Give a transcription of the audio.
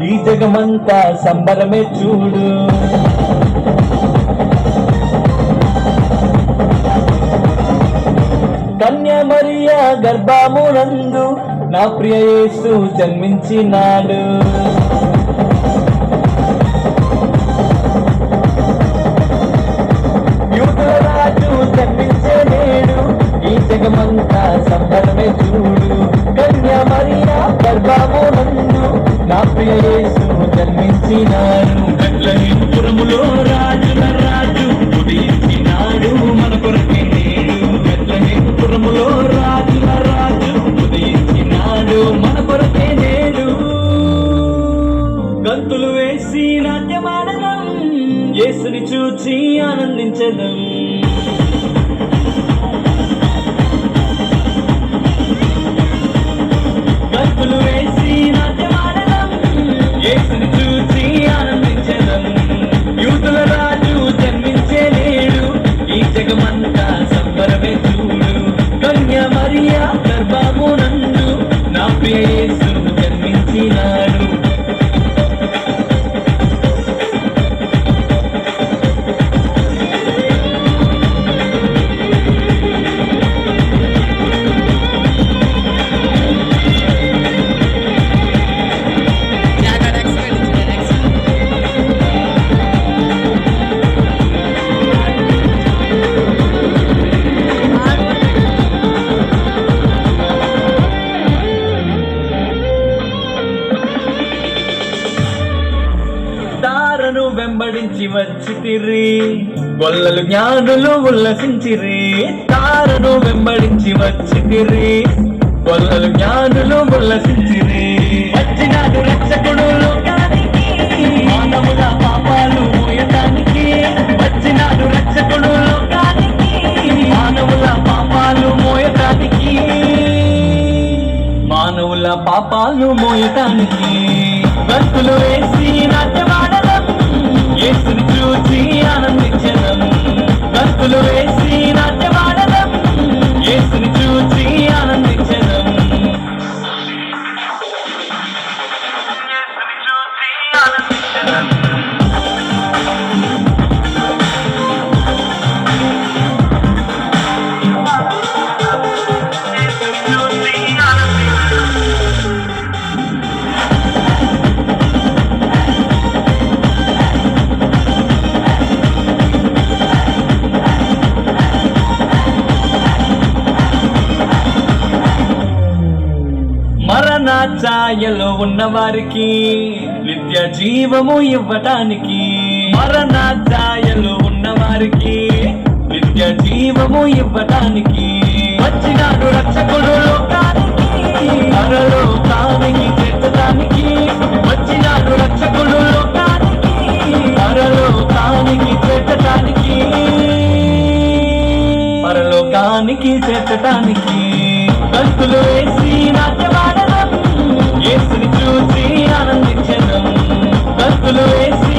ఈ జగమంతా సంబరమే చూడు. కన్య మరియా గర్భమునందు నా ప్రియ యేసు జన్మించినాడు. యూదుల రాజు జన్మించే నేడు ఈ జగమంతా సంబరమే చూడు. కన్య మరియా గర్భమునందు నా ప్రియ యేసు జన్మించినాడు. బెత్లెహేముపురములో రాజుల రాజు ఉదయించినాడు మన కొరకే నేడు. బెత్లెహేముపురములో రాజుల రాజు ఉదయించినాడు మన కొరకే నేడు. గంతులు వేసి నాట్యమాడదాం, యేసుని చూచి ఆనందించదాం. గంతులు వేసి నాట్యమాడదాం, యేసుని చూచి ఆనందించదాం. యూదుల రాజు జన్మించే నేడు ఈ జగమంతా సంబరమే చూడు. కన్య మరియా గర్భమునందు నా ప్రియ యేసు జన్మించినాడు. తారను వెంబడించి వచ్చితిరి, గొల్లలు జ్ఞానులు ఉల్లసించిరి. తారను వెంబడించి వచ్చితిరి, గొల్లలు జ్ఞానులు ఉల్లసించిరి. వచ్చినాడు రక్షకుడు లోకానికి, మానవుల పాపాలు మోయటానికి. వచ్చినాడు రక్షకుడు లోకానికి, మానవుల పాపాలు మోయటానికి. మానవుల పాపాలు మోయటానికి. గంతులు వేసి నాట్యమాడదాం, యేసుని చూచి ఆనందించదాం. గంతులు వేసి నాట్యమాడదాం, యేసుని చూచి ఆనందించదాం. మరణ ఛాయలో ఉన్న వారికి నిత్య జీవము ఇవ్వటానికి. మరణ ఛాయలో ఉన్న వారికి నిత్య జీవము ఇవ్వటానికి. వచ్చినాడు రక్షకుడు లోకానికి, పరలోకానికి చేర్చటానికి. వచ్చినాడు రక్షకుడు లోకానికి, పరలోకానికి చేర్చటానికి. పరలోకానికి చేర్చటానికి. గంతులు వేసి నాట్యమాడదాం, యేసుని చూసి ఆనందించదాం. గంతులు వేసి